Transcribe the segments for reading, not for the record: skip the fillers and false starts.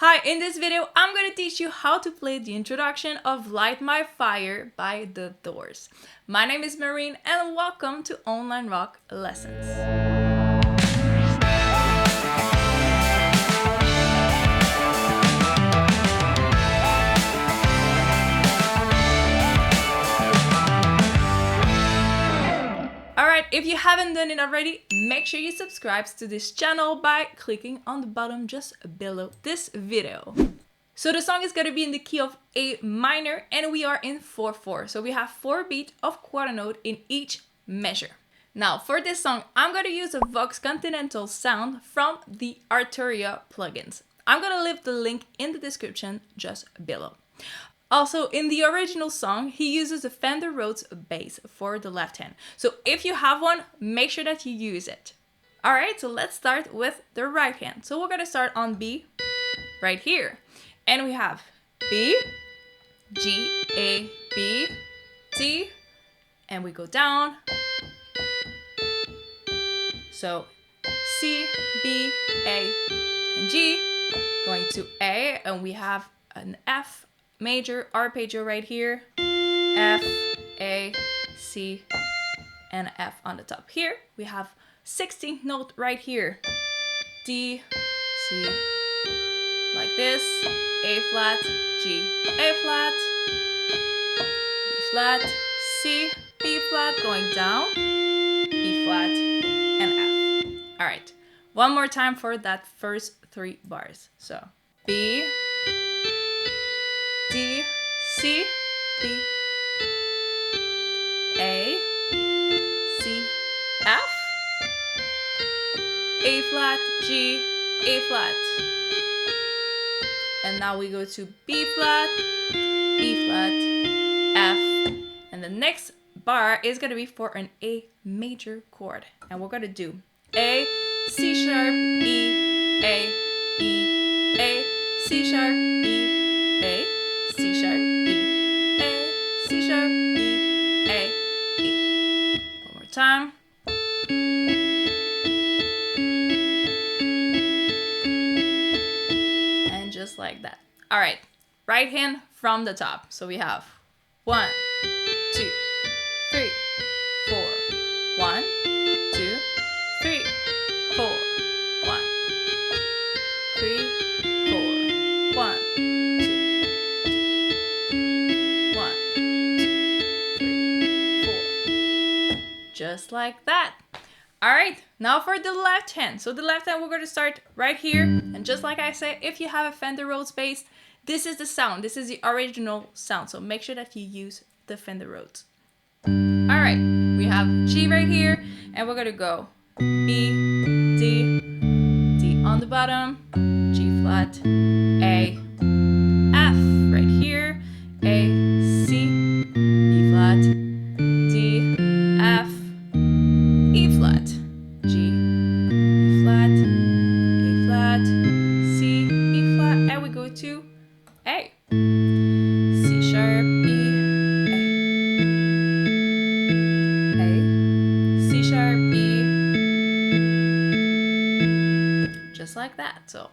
Hi, in this video, I'm going to teach you how to play the introduction of Light My Fire by The Doors. My name is Marine and welcome to Online Rock Lessons. Alright, if you haven't done it already, make sure you subscribe to this channel by clicking on the button just below this video. So the song is going to be in the key of A minor and we are in 4/4. So we have 4 beats of quarter note in each measure. Now for this song, I'm going to use a Vox Continental sound from the Arturia plugins. I'm going to leave the link in the description just below. Also, in the original song, he uses a Fender Rhodes bass for the left hand. So if you have one, make sure that you use it. Alright, so let's start with the right hand. So we're going to start on B right here. And we have B, G, A, B, D, and we go down. So C, B, A, and G, going to A, and we have an F major arpeggio right here, F, A, C, and F on the top here. We have 16th note right here, D, C, like this, A flat, G, A flat, B flat, C, B flat, going down, E flat, and F. All right, one more time for that first 3 bars. So B, D, C, B, A, C, F, A flat, G, A flat. And now we go to B flat, E flat, F. And the next bar is going to be for an A major chord. And we're going to do A, C sharp, E, A, E, A, C sharp, E, A, C sharp, E, A, C sharp, E, A, E. One more time. And just like that. All right, right hand from the top. So we have 1, 2, 3, 4. 1, 2, 3, 4. 1, 3, 4. 1, 1, 2, 3, 4. Just like that. All right, now for the left hand. So the left hand, we're going to start right here. And just like I said, if you have a Fender Rhodes bass, this is the sound. This is the original sound. So make sure that you use the Fender Rhodes. All right, we have G right here. And we're going to go B, D, D on the bottom, G flat, A, F right here, A, C, B flat, D, F, E flat, G, B flat, A flat, C, E flat, and we go to A, C sharp, E, A, C sharp, E, just like that. So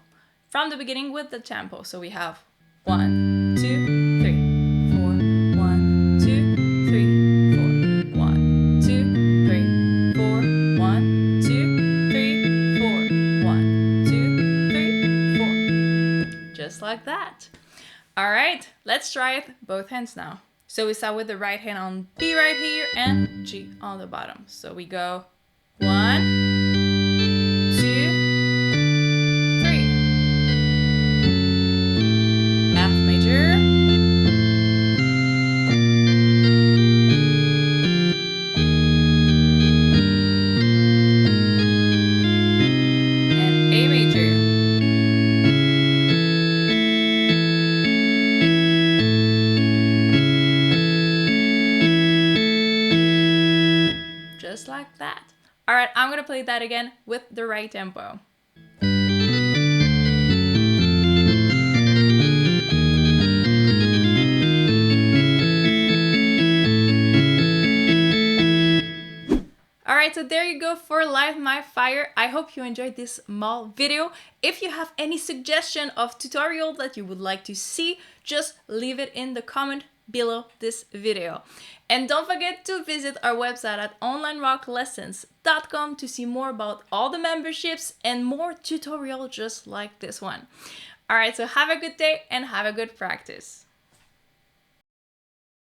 from the beginning with the tempo. So we have 1, 2, 3, 4, 1, 2, 3, 4, 1, 2, 3, 4, 1, 2, 3, 4, 1, 2, 3, 4. Just like that. All right, let's try it both hands now. So we start with the right hand on B right here and G on the bottom. So we go 1, 2, 3. F major. And A major. Just like that. All right, I'm gonna play that again with the right tempo. Alright, so so there you go for Light My Fire. I hope you enjoyed this small video. If you have any suggestion of tutorial that you would like to see, just leave it in the comment below this video. And don't forget to visit our website at onlinerocklessons.com to see more about all the memberships and more tutorials just like this one. All right, so have a good day and have a good practice.